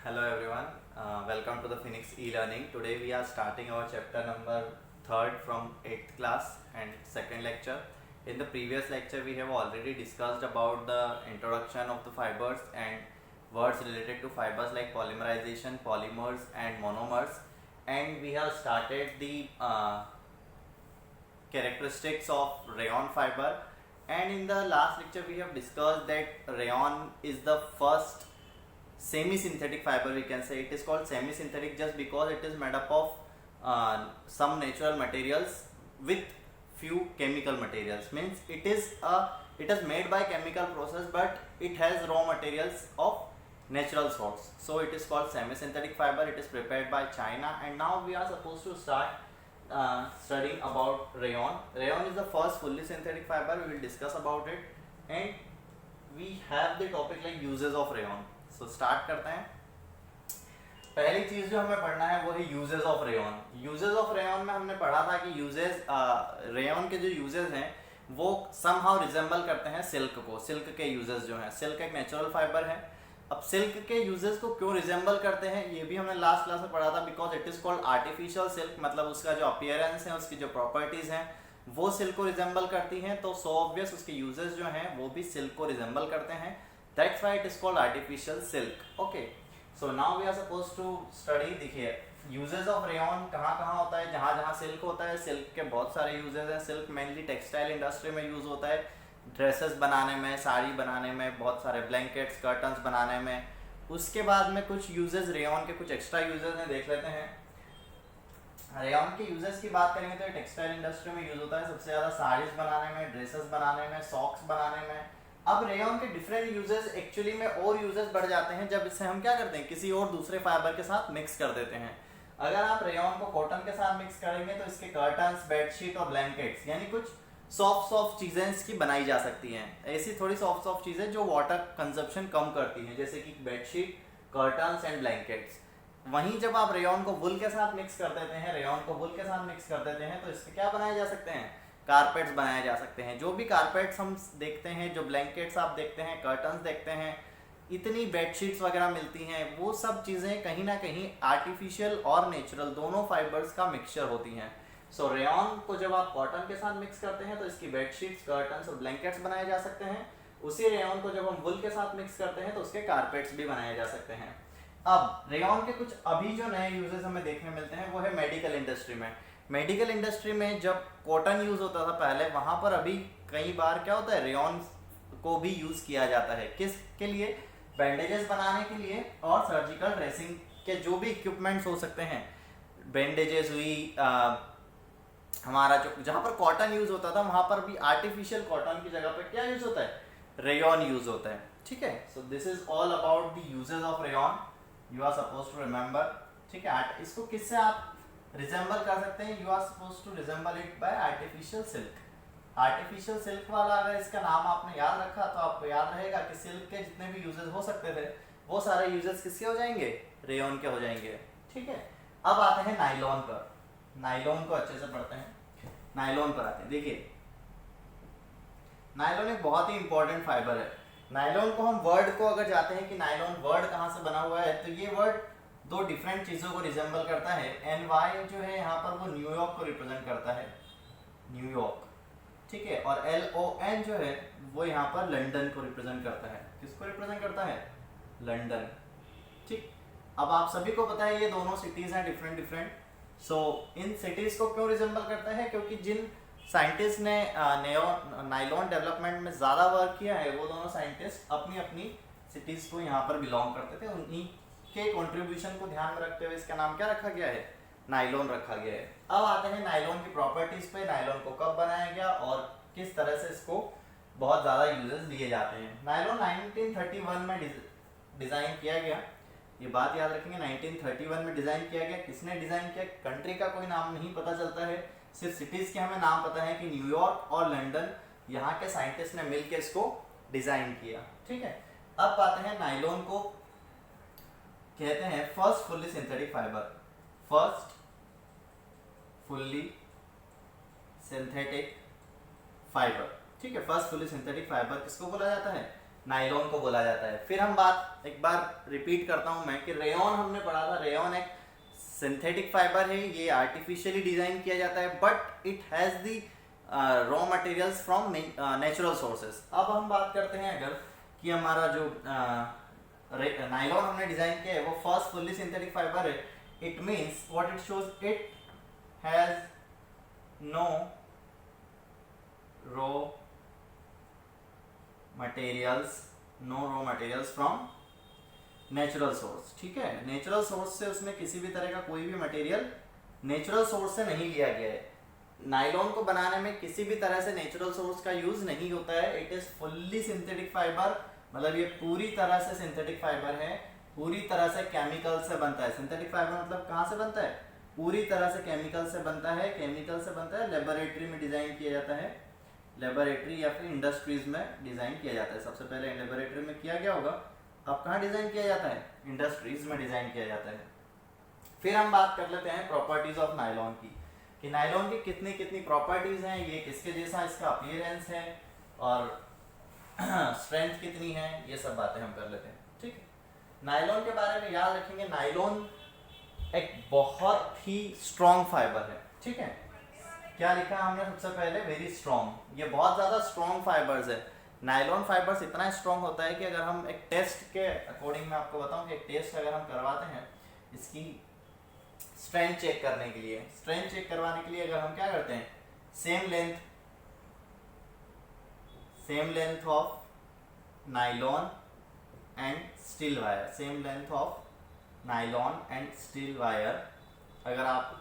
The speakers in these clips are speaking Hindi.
Hello everyone, welcome to the Phoenix e-learning. Today we are starting our chapter number 3rd from 8th class and second lecture. In the previous lecture we have already discussed about the introduction of the fibers and words related to fibers like polymerization, polymers and monomers, and we have started the characteristics of rayon fiber, and in the last lecture we have discussed that rayon is the first semi-synthetic fiber. We can say it is called semi-synthetic just because it is made up of some natural materials with few chemical materials. Means it is made by chemical process, but it has raw materials of natural source. So it is called semi-synthetic fiber. It is prepared by China, and now we are supposed to start studying about rayon. Rayon is the first fully synthetic fiber. We will discuss about it, and we have the topic like uses of rayon. So start करते हैं. पहली चीज जो हमें पढ़ना है वो है uses of rayon. Uses of rayon में हमने पढ़ा था कि यूजेस रेयन के जो यूजेस हैं वो समहाउ रिजेंबल करते हैं सिल्क को. सिल्क के यूजेस जो हैं, सिल्क एक नेचुरल फाइबर है. अब सिल्क के यूजेस को क्यों रिजेंबल करते हैं ये भी हमने लास्ट क्लास में पढ़ा था. Because it is called artificial silk, मतलब उसका जो अपीयरेंस है, उसकी जो प्रॉपर्टीज हैं वो सिल्क को रिजेंबल करती हैं. तो सो ऑब्वियस उसके यूजेस जो हैं वो भी सिल्क को रिजेंबल करते हैं. That's why it is called artificial silk. Okay. So now we are supposed to study. देखिए uses of rayon कहाँ कहाँ होता है. जहाँ जहाँ सिल्क होता है, सिल्क के बहुत सारे uses हैं. सिल्क मेनली टेक्सटाइल इंडस्ट्री में यूज होता है, ड्रेसेस बनाने में, साड़ी बनाने में, बहुत सारे ब्लैंकेट्स, कर्टन्स बनाने में. उसके बाद में कुछ यूजेस रेयन के कुछ एक्स्ट्रा यूजेस हैं, देख लेते हैं. रेयन के यूजेस की बात करेंगे तो टेक्सटाइल इंडस्ट्री में यूज होता है सबसे ज़्यादा, साड़ीज बनाने में, ड्रेसेस बनाने में, सॉक्स बनाने में. अब रेयन के डिफरेंट यूजेस एक्चुअली में और यूजेस बढ़ जाते हैं जब इसे हम क्या करते हैं, किसी और दूसरे फाइबर के साथ मिक्स कर देते हैं. अगर आप रेयन को कॉटन के साथ मिक्स करेंगे तो इसके कर्टन्स, बेडशीट और ब्लैंकेट्स यानी कुछ सॉफ्ट चीजें इसकी बनाई जा सकती हैं. ऐसी थोड़ी सॉफ्ट चीजें जो वाटर कंजप्शन कम करती हैं, जैसे कि बेडशीट, कर्टन्स एंड ब्लैंकेट्स. वहीं जब आप रेयन को वुल के साथ मिक्स कर देते हैं, रेयन को वुल के साथ मिक्स कर देते हैं तो इससे क्या बनाए जा सकते हैं, कारपेट्स बनाए जा सकते हैं. जो भी कारपेट्स हम देखते हैं, जो ब्लैंकेट्स आप देखते हैं, कर्टन्स देखते हैं, इतनी बेडशीट्स वगैरह मिलती हैं, वो सब चीज़ें कहीं ना कहीं आर्टिफिशियल और नेचुरल दोनों फाइबर्स का मिक्सचर होती हैं. सो रेयन को जब आप कॉटन के साथ मिक्स करते हैं तो इसकी बेडशीट्स, कर्टन्स और ब्लैंकेट्स बनाए जा सकते हैं. उसी रेयन को जब हम वुल के साथ मिक्स करते हैं तो उसके कारपेट्स भी बनाए जा सकते हैं. अब रेयन के कुछ अभी जो नए यूजेस हमें देखने मिलते हैं वो है मेडिकल इंडस्ट्री में. मेडिकल इंडस्ट्री में जब कॉटन यूज होता था पहले, वहां पर अभी कई बार क्या होता है, रेयन को भी यूज किया जाता है. किस के लिए, बैंडेजेस बनाने के लिए और सर्जिकल ड्रेसिंग के जो भी इक्विपमेंट्स हो सकते हैं. बैंडेजेस हुई, हमारा जो जहां पर कॉटन यूज होता था वहां पर भी आर्टिफिशियल कॉटन की जगह पर क्या यूज होता है, रेयन यूज होता है. ठीक है. So this is all about the uses of rayon. You are suppose to remember. ठीक है. इसको किससे आप रिजेंबल कर सकते हैं, you are suppose to resemble it by artificial silk. Artificial silk वाला अगर इसका नाम आपने याद रखा तो आपको याद रहेगा कि सिल्क के जितने भी यूजेस हो सकते थे वो सारे यूजेस किसके हो जाएंगे, रेयन के हो जाएंगे. ठीक है. अब आते हैं नायलॉन पर. नायलॉन को अच्छे से पढ़ते हैं. नायलॉन पर आते हैं. देखिए नायलॉन एक बहुत ही इंपॉर्टेंट फाइबर है. नायलॉन को हम वर्ड को अगर जाते हैं कि नायलॉन वर्ड कहाँ से बना हुआ है, तो ये वर्ड दो डिफरेंट चीजों को रिजेंबल करता है. NY जो है यहाँ पर वो न्यूयॉर्क को रिप्रेजेंट करता है, न्यूयॉर्क. ठीक है. और LON जो है वो यहाँ पर लंदन को रिप्रेजेंट करता है. किसको रिप्रेजेंट करता है, लंदन. ठीक. अब आप सभी को पता है ये दोनों सिटीज हैं डिफरेंट. सो इन सिटीज को क्यों रिजेंबल करता है, क्योंकि जिन साइंटिस्ट ने नायलॉन डेवलपमेंट में ज्यादा वर्क किया है वो दोनों साइंटिस्ट अपनी अपनी सिटीज को यहाँ पर बिलोंग करते थे. उन्हीं के कंट्रीब्यूशन को ध्यान में रखते हुए इसका नाम क्या रखा गया है, नायलॉन रखा गया है. अब आते हैं नायलॉन की प्रॉपर्टीज पे. नायलॉन को कब बनाया गया और किस तरह से इसको बहुत ज़्यादा यूजेस दिए जाते हैं. नायलॉन 1931 में डिज़ाइन किया गया. ये बात याद रखेंगे, 1931 में डिज़ाइन किया गया. किसने डिज़ाइन किया, कंट्री का कोई नाम नहीं पता चलता है, सिर्फ सिटीज़ के हमें नाम पता है कि न्यूयॉर्क और लंदन, यहाँ के साइंटिस्ट ने मिलकर इसको डिज़ाइन किया. ठीक है. अब आते हैं नायलॉन को कहते हैं first fully synthetic fibre. First fully synthetic fibre. ठीक है. फर्स्ट फुल्ली सिंथेटिक फाइबर किसको बोला जाता है, नायलॉन को बोला जाता है। फिर हम बात एक बार रिपीट करता हूं मैं कि रेयॉन हमने पढ़ा था, रेयॉन एक सिंथेटिक फाइबर है, ये आर्टिफिशियली डिजाइन किया जाता है but it has the raw materials from natural sources. अब हम बात करते हैं अगर कि हमारा जो नायलॉन हमने डिजाइन किया है वो फर्स्ट फुल्ली सिंथेटिक फाइबर है, it means what it shows, it has no raw materials from natural source. ठीक है, नेचुरल सोर्स से उसमें किसी भी तरह का कोई भी मटेरियल नेचुरल सोर्स से नहीं लिया गया है। नायलॉन को बनाने में किसी भी तरह से नेचुरल सोर्स का यूज नहीं होता है। It is fully synthetic fibre, मतलब ये पूरी तरह से सिंथेटिक फाइबर है, पूरी तरह से केमिकल से बनता है। सिंथेटिक फाइबर मतलब कहाँ से बनता है, पूरी तरह से केमिकल से बनता है। केमिकल से बनता है, लेबोरेटरी में डिजाइन किया जाता है, लेबोरेटरी या फिर इंडस्ट्रीज में डिजाइन किया जाता है। सबसे पहले लेबोरेटरी में किया गया होगा, अब कहाँ डिजाइन किया जाता है, इंडस्ट्रीज में डिजाइन किया जाता है। फिर हम बात कर लेते हैं प्रॉपर्टीज ऑफ नायलॉन की, कि नायलॉन की कितनी कितनी प्रॉपर्टीज हैं, ये किसके जैसा इसका अपीयरेंस है और स्ट्रेंथ कितनी है, ये सब बातें हम कर लेते हैं। ठीक है, नायलॉन के बारे में याद रखेंगे, नायलॉन एक बहुत ही स्ट्रॉन्ग फाइबर है। ठीक है, क्या लिखा है हमने सबसे पहले, वेरी स्ट्रॉन्ग, ये बहुत ज़्यादा स्ट्रॉन्ग फाइबर्स है। नायलॉन फाइबर्स इतना स्ट्रॉन्ग होता है कि अगर हम एक टेस्ट के अकॉर्डिंग मैं आपको बताऊं कि एक टेस्ट अगर हम करवाते हैं इसकी स्ट्रेंथ चेक करने के लिए, स्ट्रेंथ चेक करवाने के लिए अगर हम क्या करते हैं, same length of nylon and steel wire, same length of nylon and steel wire, अगर आप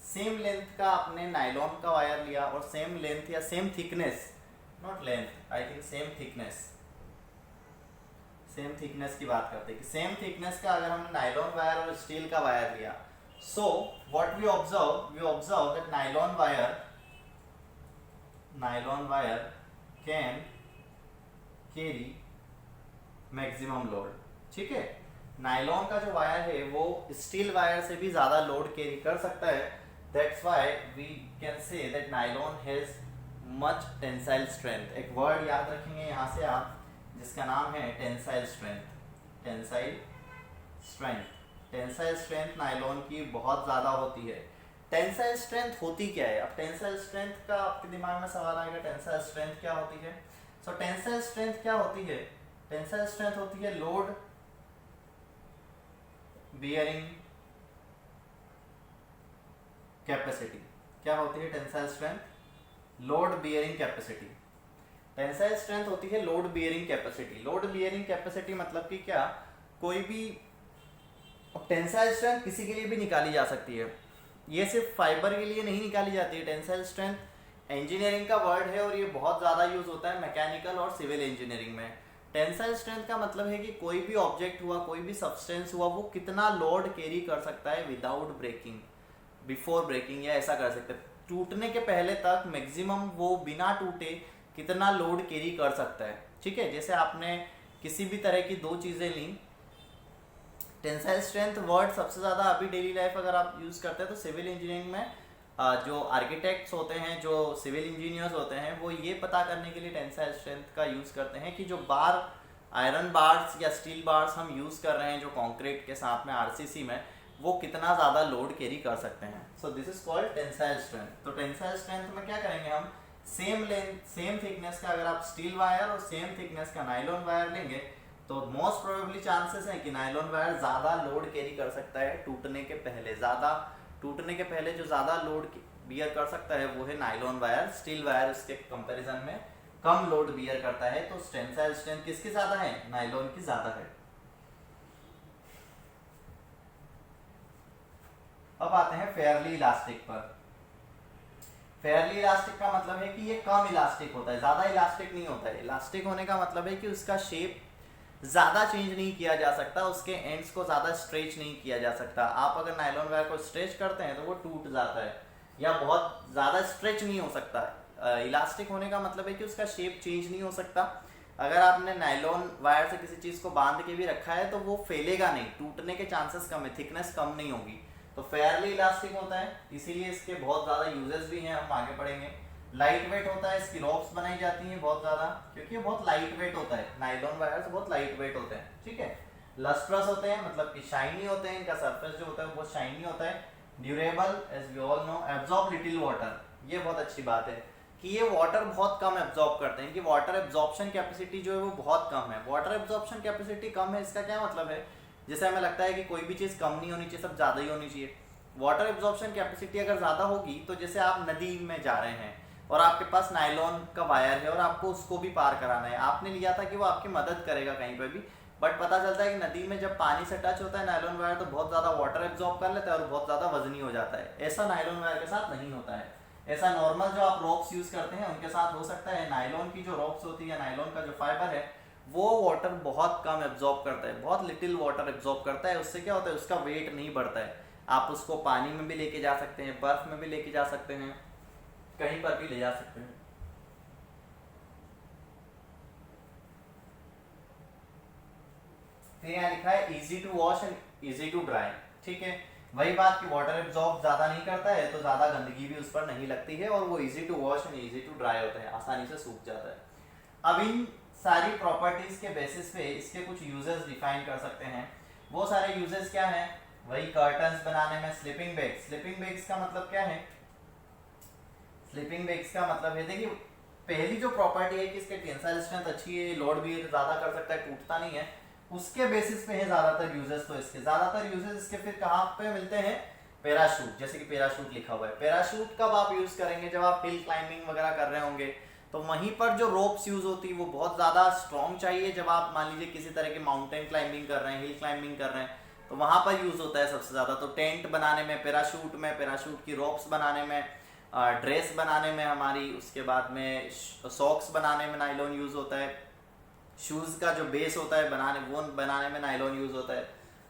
सेम लेंथ का आपने नायलॉन का वायर लिया और सेम लेंथ या same thickness, not length, I think same thickness की बात करते हैं कि सेम थिकनेस का अगर हमने नायलॉन वायर और स्टील का वायर लिया, so what we observe that nylon wire can carry maximum load. ठीक है, नायलॉन का जो वायर है वो स्टील वायर से भी ज्यादा लोड कैरी कर सकता है। That's why we can say that nylon has much tensile strength. एक वर्ड याद रखेंगे यहाँ से आप जिसका नाम है tensile strength. Tensile strength nylon की बहुत ज़्यादा होती है। टेंसाइल स्ट्रेंथ होती क्या है, अब टेंसाइल स्ट्रेंथ का आपके दिमाग में सवाल आएगा, टेंसाइल स्ट्रेंथ क्या होती है। सो टेंसाइल स्ट्रेंथ क्या होती है, टेंसाइल स्ट्रेंथ होती है लोड बियरिंग कैपेसिटी। क्या होती है tensile strength, load bearing capacity. Tensile strength होती है load bearing capacity. Load bearing capacity मतलब कि क्या, कोई भी टेंसाइल स्ट्रेंथ किसी के लिए भी निकाली जा सकती है, ये सिर्फ फाइबर के लिए नहीं निकाली जाती है। टेंसाइल स्ट्रेंथ इंजीनियरिंग का वर्ड है और ये बहुत ज़्यादा यूज होता है मैकेनिकल और सिविल इंजीनियरिंग में। टेंसाइल स्ट्रेंथ का मतलब है कि कोई भी ऑब्जेक्ट हुआ, कोई भी सब्सटेंस हुआ, वो कितना लोड कैरी कर सकता है विदाउट ब्रेकिंग, बिफोर ब्रेकिंग, या ऐसा कर सकते हैं टूटने के पहले तक मैक्सिमम वो बिना टूटे कितना लोड कैरी कर सकता है। ठीक है, जैसे आपने किसी भी तरह की दो चीज़ें ली, टेंसाइल स्ट्रेंथ वर्ड सबसे ज़्यादा अभी डेली लाइफ अगर आप यूज़ करते हैं तो सिविल इंजीनियरिंग में जो आर्किटेक्ट्स होते हैं, जो सिविल इंजीनियर्स होते हैं, वो ये पता करने के लिए टेंसाइल स्ट्रेंथ का यूज़ करते हैं कि जो बार, आयरन बार्स या स्टील बार्स हम यूज़ कर रहे हैं जो कंक्रीट के साथ में आरसीसी में, वो कितना ज़्यादा लोड कैरी कर सकते हैं। सो this is called tensile strength. तो टेंसाइल स्ट्रेंथ में क्या करेंगे हम, सेम लेंथ, सेम थिकनेस का अगर आप स्टील वायर और सेम थिकनेस का नायलॉन वायर लेंगे तो मोस्ट प्रोबेबली चांसेस है कि नायलॉन वायर ज़्यादा लोड कैरी कर सकता है टूटने के पहले। टूटने के पहले जो ज़्यादा लोड बियर कर सकता है वो है नायलॉन वायर। स्टील वायर उसके कंपैरिजन में कम लोड बियर करता है। तो टेंसाइल स्ट्रेंथ किसकी ज़्यादा है, नायलॉन की ज़्यादा है। अब आते हैं फेयरली इलास्टिक पर। फेयरली इलास्टिक का मतलब है कि ये कम इलास्टिक होता है, ज़्यादा इलास्टिक नहीं होता है। इलास्टिक होने का मतलब है कि उसका शेप ज़्यादा चेंज नहीं किया जा सकता, उसके एंड्स को ज़्यादा स्ट्रेच नहीं किया जा सकता। आप अगर नायलॉन वायर को स्ट्रेच करते हैं तो वो टूट जाता है या बहुत ज़्यादा स्ट्रेच नहीं हो सकता। इलास्टिक होने का मतलब है कि उसका शेप चेंज नहीं हो सकता। अगर आपने नायलॉन वायर से किसी चीज़ को बांध के भी रखा है तो वो फैलेगा नहीं, टूटने के चांसेस कम है, थिकनेस कम नहीं होगी। तो फेयरली इलास्टिक होता है, इसीलिए इसके बहुत ज़्यादा यूजेस भी हैं, हम आगे पढ़ेंगे। लाइट वेट होता है, इसकी रोप्स बनाई जाती हैं बहुत ज़्यादा, क्योंकि ये बहुत लाइट वेट होता है, नाइलॉन वायर्स बहुत लाइट वेट होते हैं, ठीक है। लस्ट्रस होते हैं, मतलब कि शाइनी होते हैं, इनका सरफेस जो होता है वो बहुत शाइनी होता है। Durable, as we all know, absorb little water, ये बहुत अच्छी बात है कि ये वाटर बहुत कम एब्जॉर्ब करते हैं, कि वाटर एब्जॉर्प्शन कैपेसिटी जो है वो बहुत कम है। वाटर एब्जॉर्प्शन कैपेसिटी कम है, इसका क्या मतलब है, जैसे हमें लगता है कि कोई भी चीज़ कम नहीं होनी चाहिए, सब ज़्यादा ही होनी चाहिए। वाटर एब्जॉर्प्शन कैपेसिटी अगर ज़्यादा होगी, तो जैसे आप नदी में जा रहे हैं और आपके पास नायलॉन का वायर है और आपको उसको भी पार कराना है, आपने लिया था कि वो आपकी मदद करेगा कहीं पर भी, बट पता चलता है कि नदी में जब पानी से टच होता है नायलॉन वायर तो बहुत ज़्यादा वाटर एब्जॉर्ब कर लेता है और बहुत ज़्यादा वजनी हो जाता है। ऐसा नायलॉन वायर के साथ नहीं होता है। ऐसा नॉर्मल जो आप रोप्स यूज़ करते हैं उनके साथ हो सकता है। नायलॉन की जो रोप्स होती है, नायलॉन का जो फाइबर है, वो वाटर बहुत कम एब्जॉर्ब करता है, बहुत लिटिल वाटर एब्जॉर्ब करता है। उससे क्या होता है, उसका वेट नहीं बढ़ता है। आप उसको पानी में भी लेके जा सकते हैं, बर्फ में भी लेके जा सकते हैं, कहीं पर भी ले जा सकते हैं। फिर यहाँ लिखा है easy to wash and easy to dry, ठीक है। वही बात कि वाटर एब्जॉर्ब ज्यादा नहीं करता है, तो ज्यादा गंदगी भी उस पर नहीं लगती है, और वो easy to wash and easy to dry होता है, आसानी से सूख जाता है। अब इन सारी प्रॉपर्टीज के बेसिस पे इसके कुछ यूजेस डिफाइन कर सकते हैं। वो सारे यूजेस क्या हैं, वही कर्टन्स बनाने में स्लीपिंग बैग्स। स्लीपिंग बैग्स का मतलब क्या है, स्लीपिंग बैग्स का मतलब है, देखिए पहली जो प्रॉपर्टी है कि इसके टेंसाइल स्ट्रेंथ अच्छी है, लोड भी ज्यादा कर सकता है, टूटता नहीं है, उसके बेसिस पे है ज्यादातर यूजेस। तो इसके ज्यादातर यूजेस इसके फिर कहाँ पे मिलते हैं, पैराशूट, जैसे कि पैराशूट लिखा हुआ है। पैराशूट कब आप यूज करेंगे, जब आप हिल क्लाइंबिंग वगैरह कर रहे होंगे, तो वहीं पर जो रोप्स यूज होती है वो बहुत ज्यादा स्ट्रॉन्ग चाहिए। जब आप मान लीजिए किसी तरह की माउंटेन क्लाइंबिंग कर रहे हैं, हिल क्लाइंबिंग कर रहे हैं, तो वहां पर यूज होता है सबसे ज्यादा। तो टेंट बनाने में पैराशूट में, पैराशूट की रोप्स बनाने में, ड्रेस बनाने में हमारी, उसके बाद में सॉक्स बनाने में नायलॉन यूज होता है, शूज का जो बेस होता है बनाने, वो बनाने में नायलॉन यूज होता है।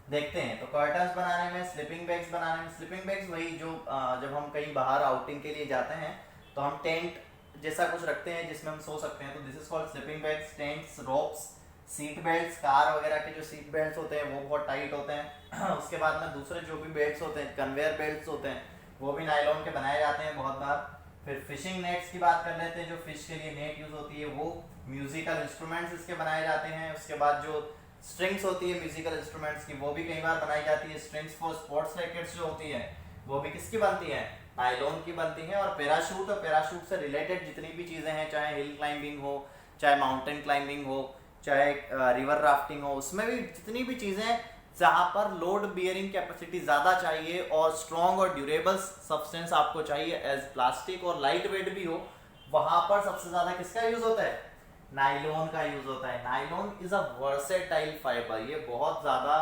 देखते हैं, तो कर्टन्स बनाने में, स्लीपिंग बैग्स बनाने में। स्लीपिंग बैग्स वही जो जब हम कहीं बाहर आउटिंग के लिए जाते हैं तो हम टेंट जैसा कुछ रखते हैं जिसमें हम सो सकते हैं, तो this is called sleeping bags. Tents, ropes, seat belts, car वगैरह के जो सीट बेल्ट्स होते हैं वो बहुत टाइट होते हैं। उसके बाद में दूसरे जो भी बेल्ट्स होते हैं, कन्वेयर बेल्ट्स होते हैं, वो भी नायलॉन के बनाए जाते हैं बहुत बार। फिर फिशिंग नेट्स की बात कर लेते हैं, जो फिश के लिए नेट यूज होती है वो। म्यूजिकल इंस्ट्रूमेंट्स इसके बनाए जाते हैं। उसके बाद जो स्ट्रिंग्स होती है म्यूजिकल इंस्ट्रूमेंट्स की, वो भी कई बार बनाई जाती है। स्ट्रिंग्स फॉर स्पोर्ट्स रैकेट्स जो होती है वो भी किसकी बनती है, नायलॉन की बनती है। और पैराशूट, और पैराशूट से रिलेटेड जितनी भी चीज़ें हैं, चाहे हिल क्लाइंबिंग हो, चाहे माउंटेन क्लाइंबिंग हो, चाहे रिवर राफ्टिंग हो, उसमें भी जितनी भी चीज़ें जहाँ पर लोड बियरिंग कैपेसिटी ज़्यादा चाहिए और स्ट्रॉन्ग और ड्यूरेबल सब्सटेंस आपको चाहिए एज प्लास्टिक और लाइट वेट भी हो, वहाँ पर सबसे ज़्यादा किसका यूज़ होता है, नायलॉन का यूज़ होता है। Nylon is a versatile fibre, ये बहुत ज़्यादा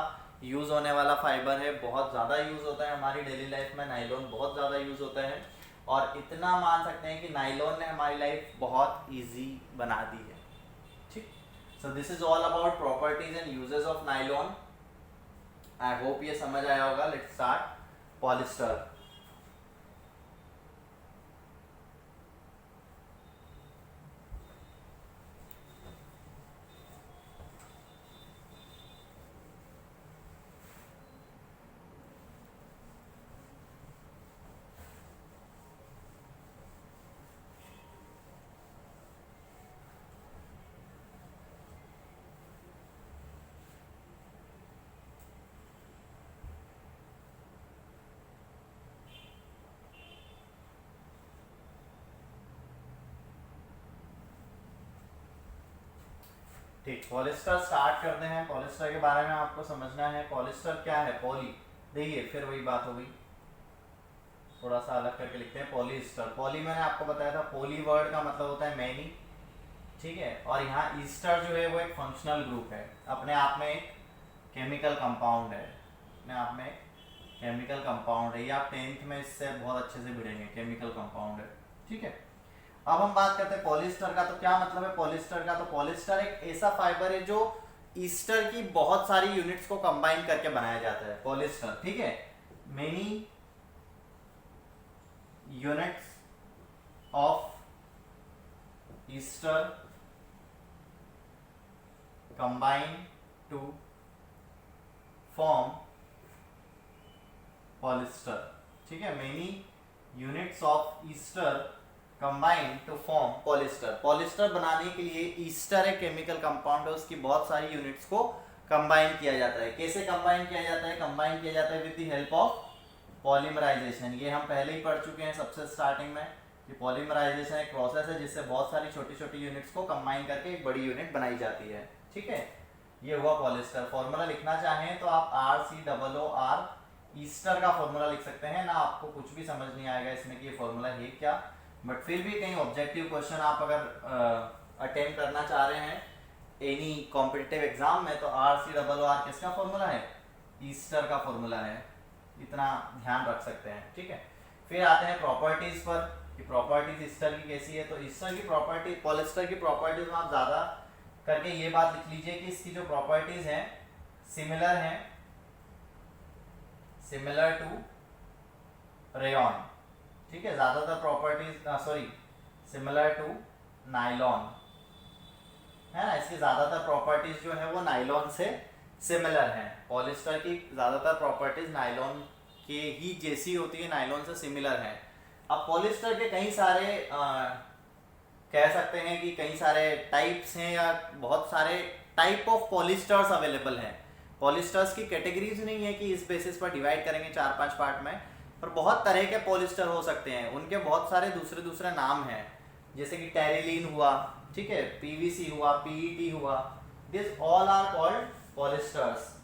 यूज़ होने वाला फाइबर है, बहुत ज़्यादा यूज़ होता है हमारी डेली लाइफ में। नायलॉन बहुत ज़्यादा यूज़ होता है, और इतना मान सकते हैं कि नायलॉन ने हमारी लाइफ बहुत ईजी बना दी है, ठीक। सो this is all about properties and uses of nylon. I hope ये समझ आया होगा। Let's start polyester. ठीक, पॉलिस्टर स्टार्ट करते हैं। पॉलिस्टर के बारे में आपको समझना है। पॉलिस्टर क्या है, पॉली, देखिए फिर वही बात हो गई, थोड़ा सा अलग करके लिखते हैं। पॉलिस्टर, पॉली मैंने आपको बताया था, पॉली वर्ड का मतलब होता है मैनी, ठीक है। और यहाँ ईस्टर जो है वो एक फंक्शनल ग्रुप है, अपने आप में एक केमिकल कंपाउंड है, अपने आप में केमिकल कंपाउंड है। ये आप 10th में इससे बहुत अच्छे से भिड़ेंगे, केमिकल कंपाउंड है, ठीक है। अब हम बात करते हैं पॉलिस्टर का। तो क्या मतलब है पॉलिस्टर का, तो पॉलिस्टर एक ऐसा फाइबर है जो ईस्टर की बहुत सारी यूनिट्स को कंबाइन करके बनाया जाता है, पॉलिस्टर, ठीक है। Many units of ester combine to form polyester, ठीक है। Many units of ester combine to form polyester. Polyester बनाने के लिए ईस्टर एक केमिकल कंपाउंड है, उसकी बहुत सारी यूनिट्स को कंबाइन किया जाता है। कैसे कंबाइन किया जाता है? कंबाइन किया जाता है with the help of polymerisation. ये हम पहले ही पढ़ चुके हैं सबसे स्टार्टिंग में कि पॉलीमराइजेशन एक प्रोसेस है जिससे बहुत सारी छोटी छोटी यूनिट्स को कंबाइन करके एक बड़ी यूनिट बनाई जाती है। ठीक है, ये हुआ पॉलिस्टर। फॉर्मूला लिखना चाहें तो आप RCOOR ईस्टर का फॉर्मूला लिख सकते हैं ना। आपको कुछ भी समझ नहीं आएगा इसमें कि ये फॉर्मूला है क्या, बट फिर भी कहीं ऑब्जेक्टिव क्वेश्चन आप अगर अटेम्प्ट करना चाह रहे हैं एनी कॉम्पिटिटिव एग्जाम में तो RCOOR किसका फॉर्मूला है? ईस्टर का फॉर्मूला है। इतना ध्यान रख सकते हैं। ठीक है, फिर आते हैं प्रॉपर्टीज पर कि प्रॉपर्टीज ईस्टर की कैसी है। तो ईस्टर की प्रॉपर्टी, पॉलिस्टर की प्रॉपर्टीज में आप ज़्यादा करके ये बात लिख लीजिए कि इसकी जो प्रॉपर्टीज हैं सिमिलर हैं, सिमिलर टू रेयॉन। ठीक है, ज़्यादातर प्रॉपर्टीज सिमिलर टू नाइलॉन है ना। इसकी ज़्यादातर प्रॉपर्टीज जो है वो नाइलॉन से सिमिलर हैं। पॉलिस्टर की ज़्यादातर प्रॉपर्टीज नाइलॉन के ही जैसी होती है, नाइलॉन से सिमिलर हैं। अब पॉलिस्टर के कई सारे कह सकते हैं कि कई सारे टाइप्स हैं या बहुत सारे टाइप ऑफ पॉलिस्टर्स अवेलेबल हैं। पॉलिस्टर्स की कैटेगरीज नहीं है कि इस बेसिस पर डिवाइड करेंगे 4-5 पार्ट में, पर बहुत तरह के पॉलिस्टर हो सकते हैं। उनके बहुत सारे दूसरे दूसरे नाम हैं, जैसे कि टेरिलीन हुआ, ठीक है, PVC हुआ, PET हुआ, this all are called polyesters.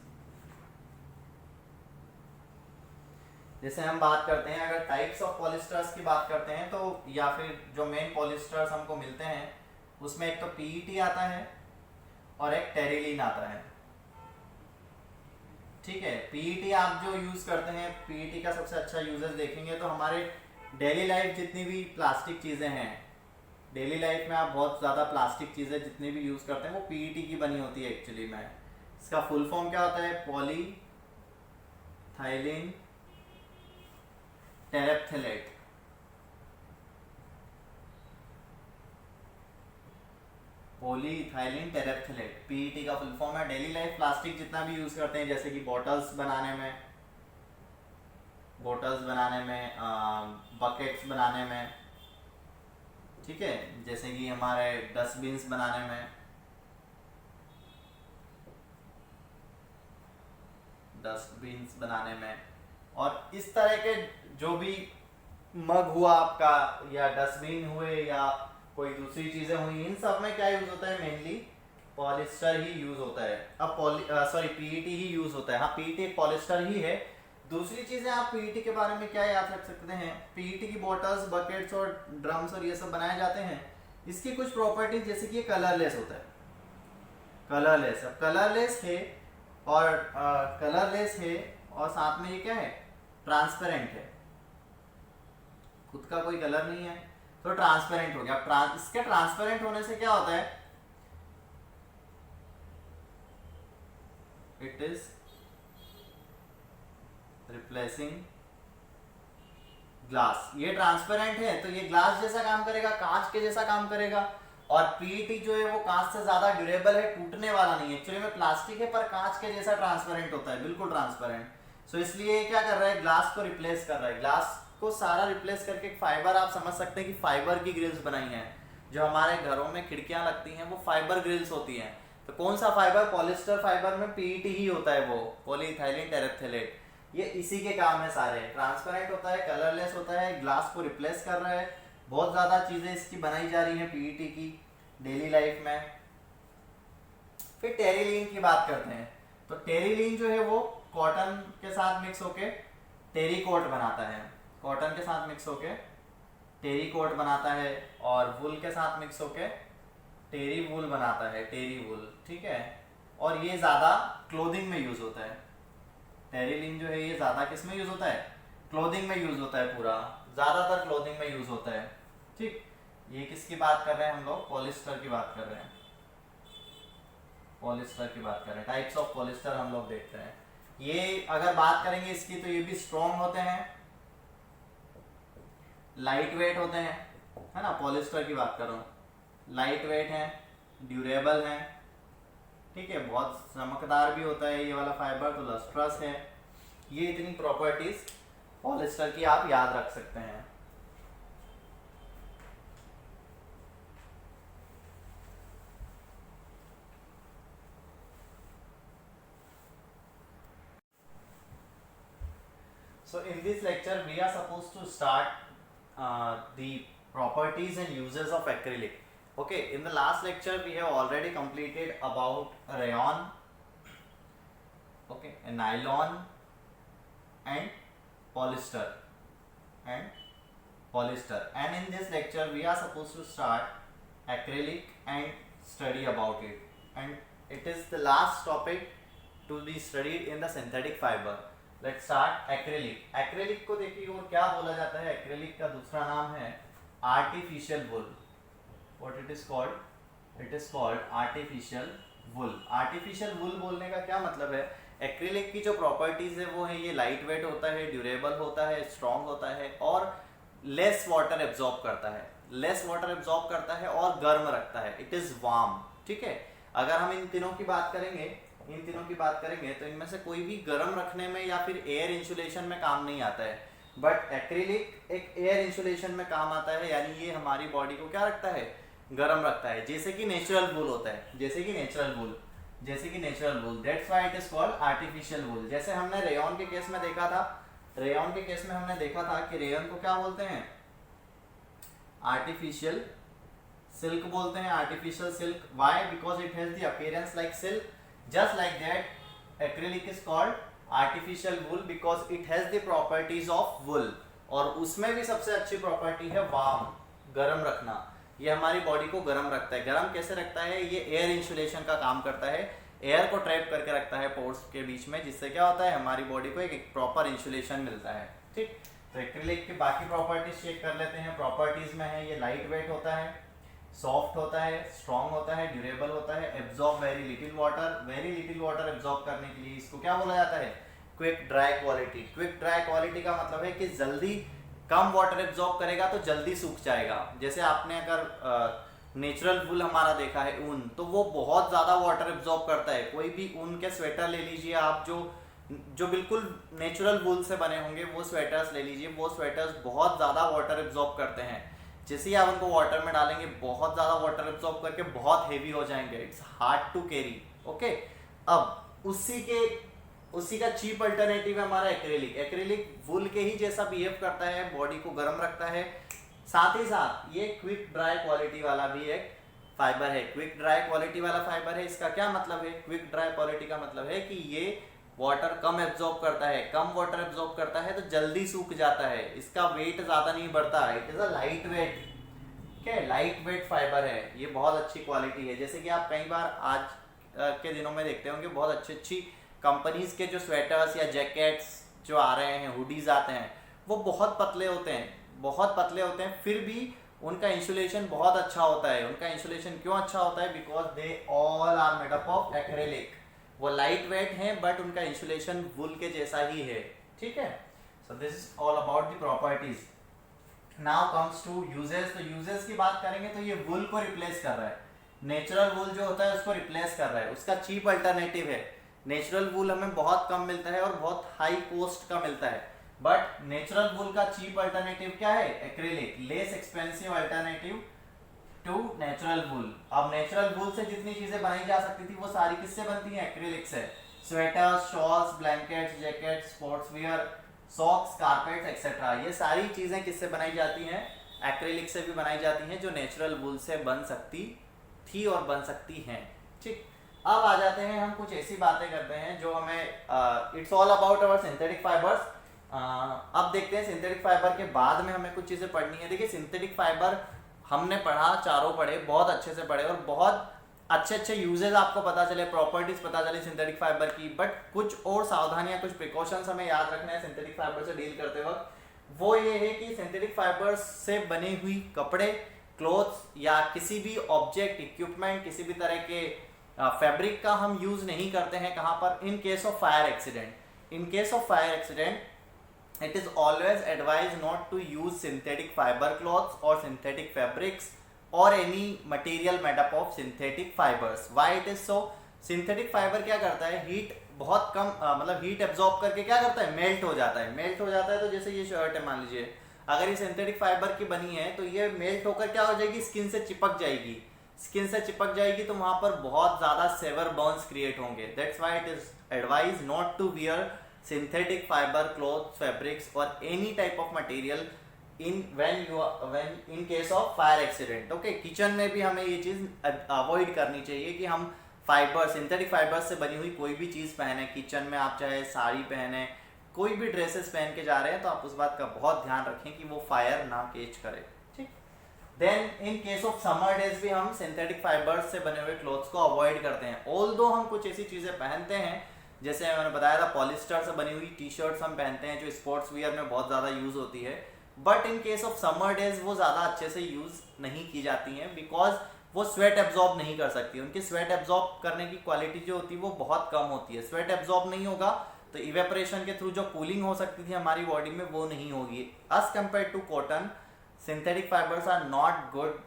जैसे हम बात करते हैं, अगर टाइप्स ऑफ पॉलिस्टर्स की बात करते हैं तो, या फिर जो मेन पॉलिस्टर्स हमको मिलते हैं उसमें एक तो PET आता है और एक टेरिलीन आता है। ठीक है, PET आप जो यूज करते हैं, PET का सबसे अच्छा यूजेस देखेंगे तो हमारे डेली लाइफ जितनी भी प्लास्टिक चीजें हैं, डेली लाइफ में आप बहुत ज़्यादा प्लास्टिक चीज़ें जितनी भी यूज़ करते हैं वो PET की बनी होती है एक्चुअली में। इसका फुल फॉर्म क्या होता है? पॉलीथाइलिन टेरेप्थेलेट। पॉलीथाइलिन टेरेप्थेलेट PET का फुल फॉर्म है। डेली लाइफ प्लास्टिक जितना भी यूज़ करते हैं, जैसे कि बॉटल्स बनाने में, बकेट्स बनाने में, ठीक है, जैसे कि हमारे डस्टबिन्स बनाने में, और इस तरह के जो भी मग हुआ आपका या डस्टबिन हुए या कोई दूसरी चीजें हुई, इन सब में क्या यूज होता है? मेनली पॉलिस्टर ही यूज होता है। अब PET ही यूज होता है। हाँ, PET एक पॉलिस्टर ही है। दूसरी चीजें आप PET के बारे में क्या याद रख सकते हैं? PET की बॉटल्स, बकेट्स और ड्रम्स और ये सब बनाए जाते हैं। इसकी कुछ प्रॉपर्टीज, जैसे कि ये कलरलेस होता है। कलरलेस, अब कलरलेस है और साथ में ये क्या है? ट्रांसपेरेंट है। खुद का कोई कलर नहीं है तो ट्रांसपेरेंट हो गया। इसके ट्रांसपेरेंट होने से क्या होता है? It is replacing glass. ये ट्रांसपेरेंट है तो ये ग्लास जैसा काम करेगा, कांच के जैसा काम करेगा। और PET जो है वो कांच से ज्यादा ड्यूरेबल है, टूटने वाला नहीं है। एक्चुअली में प्लास्टिक है पर कांच के जैसा ट्रांसपेरेंट होता है, बिल्कुल ट्रांसपेरेंट। सो इसलिए क्या कर रहा है? ग्लास को रिप्लेस कर रहा है। ग्लास को सारा रिप्लेस करके एक फाइबर, आप समझ सकते हैं कि फाइबर की ग्रिल्स बनाई हैं। जो हमारे घरों में खिड़कियां लगती हैं वो फाइबर ग्रिल्स होती हैं। तो कौन सा फाइबर? पॉलिस्टर फाइबर में PET ही होता है, वो पॉलीइथाइलिन टेरेप्थेलेट। ये इसी के काम है सारे। ट्रांसपेरेंट होता है, कलरलेस होता है, ग्लास को रिप्लेस कर रहा है। बहुत ज़्यादा चीज़ें इसकी बनाई जा रही हैं PET की डेली लाइफ में। फिर टेरिलीन की बात करते हैं। तो टेरिलीन जो है वो कॉटन के साथ मिक्स होके टेरीकोट बनाता है। कॉटन के साथ मिक्स होके टेरीकोट बनाता है और वुल के साथ मिक्स होके टेरी वुल बनाता है, टेरी वुल। ठीक है, और ये ज़्यादा क्लोथिंग में यूज़ होता है। टेरिलीन जो है ये ज़्यादा किस में यूज़ होता है? क्लोथिंग में यूज़ होता है, पूरा ज़्यादातर क्लोथिंग में यूज़ होता है। ठीक, ये किसकी बात कर रहे हैं हम लोग? पॉलिस्टर की बात कर रहे हैं। पॉलिस्टर की बात कर रहे हैं। टाइप्स ऑफ पॉलिस्टर हम लोग देख रहे हैं। ये अगर बात करेंगे इसकी तो ये भी स्ट्रॉन्ग होते हैं, लाइट वेट होते हैं, है ना। पॉलिस्टर की बात कर रहा हूँ, लाइट वेट है, ड्यूरेबल है, ठीक है, बहुत चमकदार भी होता है ये वाला फाइबर, तो लस्ट्रस है। ये इतनी प्रॉपर्टीज पॉलिस्टर की आप याद रख सकते हैं। So in this lecture we are supposed to start the properties and uses of acrylic. Okay, in the last lecture we have already completed about rayon, okay, and nylon and polyester and in this lecture we are supposed to start acrylic and study about it, and it is the last topic to be studied in the synthetic fiber. Let's start acrylic. acrylic को देखिए और क्या बोला जाता है, acrylic का दूसरा नाम है artificial wool. What it is called? It is called artificial wool. artificial wool बोलने का क्या मतलब है? एक्रिलिक की जो प्रॉपर्टीज है वो है ये लाइट वेट होता है, ड्यूरेबल होता है, स्ट्रॉन्ग होता है और लेस वाटर एब्जॉर्ब करता है और गर्म रखता है. It is warm. ठीक है, अगर हम इन तीनों की बात करेंगे तो इनमें से कोई भी गर्म रखने में या फिर एयर इंसुलेशन में काम नहीं आता है, बट एक्रिलिक एक एयर इंसुलेशन में काम आता है, यानी ये हमारी बॉडी को क्या रखता है, गर्म रखता है, जैसे कि नेचुरल वूल होता है, जैसे कि natural wool. That's why it is called artificial wool. जैसे हमने रेयन के केस में देखा था कि रेयन को क्या बोलते हैं, आर्टिफिशियल सिल्क बोलते हैं, artificial silk. Why? Because it has the appearance like silk. Just like that acrylic is called artificial wool because it has the properties of wool. और उसमें भी सबसे अच्छी प्रॉपर्टी है वार्म, गर्म रखना. ये हमारी बॉडी को गर्म रखता है. गर्म कैसे रखता है? ये एयर इंसुलेशन का काम करता है, एयर को ट्रैप करके रखता है पोर्स के बीच में, जिससे क्या होता है, हमारी बॉडी को एक प्रॉपर इंसुलेशन मिलता है. ठीक, तो एक्रिलिक की बाकी प्रॉपर्टीज चेक कर लेते हैं. प्रॉपर्टीज में है ये लाइट वेट होता है, सॉफ्ट होता है, स्ट्रॉन्ग होता है, ड्यूरेबल होता है, absorb very little water absorb करने के लिए इसको क्या बोला जाता है, quick dry quality. Quick dry quality का मतलब है कि जल्दी कम वाटर एब्जॉर्ब करेगा तो जल्दी सूख जाएगा. जैसे आपने अगर नेचुरल वूल हमारा देखा है, ऊन, तो वो बहुत ज़्यादा वाटर एब्जॉर्ब करता है. कोई भी ऊन के स्वेटर ले लीजिए आप, जो बिल्कुल नेचुरल वूल से बने होंगे, वो स्वेटर्स ले लीजिए, वो स्वेटर्स बहुत ज़्यादा वाटर एब्जॉर्ब करते हैं. जैसे ही आप उनको वाटर में डालेंगे, बहुत ज़्यादा वाटर एब्जॉर्ब करके बहुत हेवी हो जाएंगे. It's hard to carry. Okay, अब उसी का चीप अल्टरनेटिव है हमारा एक्रिलिक. एक्रिलिक वूल के ही जैसा बिहेव करता है, बॉडी को गर्म रखता है, साथ ही साथ ये क्विक ड्राई क्वालिटी वाला भी एक फाइबर है. क्विक ड्राई क्वालिटी वाला फाइबर है. इसका क्या मतलब है? क्विक ड्राई क्वालिटी का मतलब है कि ये वाटर कम एब्जॉर्ब करता है. कम वाटर एब्जॉर्ब करता है तो जल्दी सूख जाता है. इसका वेट ज्यादा नहीं बढ़ता. It is a light weight. क्या, लाइट वेट फाइबर है. ये बहुत अच्छी क्वालिटी है. जैसे कि आप कई बार आज के दिनों में देखते होंगे, बहुत अच्छी कंपनीज के जो स्वेटर्स या जैकेट्स जो आ रहे हैं, हुडीज आते हैं, वो बहुत पतले होते हैं, फिर भी उनका इंसुलेशन बहुत अच्छा होता है. उनका इंसुलेशन क्यों अच्छा होता है? Because they all are made up of acrylic. वो लाइट वेट हैं, बट उनका इंसुलेशन वूल के जैसा ही है. ठीक है, so this is all about the properties. Now comes to uses. तो यूजेस की बात करेंगे तो ये वूल को रिप्लेस कर रहा है. नेचुरल वूल जो होता है उसको रिप्लेस कर रहा है. उसका चीप अल्टरनेटिव है. नेचुरल वूल हमें बहुत कम मिलता है और बहुत हाई कॉस्ट का मिलता है, बट नेचुरल वूल का चीप अल्टरनेटिव क्या है? Acrylic. Less expensive alternative to natural wool. अब नेचुरल वूल से जितनी चीजें बनाई जा सकती थी वो सारी किससे बनती हैं? एक्रिलिक से. Sweaters, shawls, blankets, jackets, sports wear, socks, carpets etcetera, ये सारी चीजें किससे बनाई जाती हैं? एक्रिलिक से भी बनाई जाती हैं, जो नेचुरल वूल से बन सकती थी और बन सकती हैं. ठीक, अब आ जाते हैं, हम कुछ ऐसी बातें करते हैं जो हमें it's all about our synthetic fibres. अब देखते हैं सिंथेटिक फाइबर के बाद में हमें कुछ चीज़ें पढ़नी है. देखिए, सिंथेटिक फाइबर हमने पढ़ा, चारों पढ़े, बहुत अच्छे से पढ़े और बहुत अच्छे यूजेस आपको पता चले, प्रॉपर्टीज पता चले सिंथेटिक फाइबर की. बट कुछ और सावधानियां, कुछ प्रिकॉशंस हमें याद रखना है सिंथेटिक फाइबर से डील करते वक्त. वो ये है कि सिंथेटिक फाइबर्स से बनी हुई कपड़े, क्लोथ्स या किसी भी ऑब्जेक्ट, इक्विपमेंट, किसी भी तरह के फैब्रिक का हम यूज नहीं करते हैं. कहाँ पर? इन case of fire accident. It is always advised not to use synthetic fiber cloths or synthetic fabrics or any material made up of synthetic fibers. Why it is so? Synthetic fiber क्या करता है? हीट बहुत कम, मतलब हीट एब्जॉर्ब करके क्या करता है? मेल्ट हो जाता है. तो जैसे ये शर्ट है, मान लीजिए, अगर ये सिंथेटिक फाइबर की बनी है तो ये मेल्ट होकर क्या हो जाएगी? स्किन से चिपक जाएगी. तो वहां पर बहुत ज्यादा सेवर बर्न्स क्रिएट होंगे. That's why it is advise not to wear synthetic fiber clothes, fabrics or any type of material in when in case of fire accident. Okay, kitchen में भी हमें ये चीज़ अवॉइड करनी चाहिए कि हम फाइबर सिंथेटिक फाइबर से बनी हुई कोई भी चीज़ पहने। किचन में आप चाहे साड़ी पहने, कोई भी ड्रेसेस पहन के जा रहे हैं तो आप उस बात का बहुत ध्यान रखें कि वो फायर ना कैच करे। ठीक। Then in case of summer days भी हम सिंथेटिक फाइबर्स से बने हुए क्लोथ्स को अवॉइड करते हैं। ऑल्दो हम कुछ ऐसी चीज़ें पहनते हैं, जैसे मैंने बताया था पॉलिस्टर से बनी हुई टी शर्ट्स हम पहनते हैं जो स्पोर्ट्स वियर में बहुत ज़्यादा यूज़ होती है, but in case of summer days वो ज़्यादा अच्छे से यूज़ नहीं की जाती हैं बिकॉज वो स्वेट एब्जॉर्ब नहीं कर सकती। उनकी स्वेट एब्जॉर्ब करने की क्वालिटी जो होती है वो बहुत कम होती है। स्वेट एब्जॉर्ब नहीं होगा तो इवेपोरेशन के थ्रू जो कूलिंग हो सकती थी हमारी बॉडी में वो नहीं होगी। As compare to cotton, synthetic fibers are not good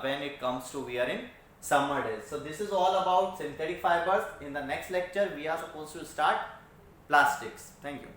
when it comes to wear in summer days. So this is all about synthetic fibers. In the next lecture we are supposed to start plastics. Thank you.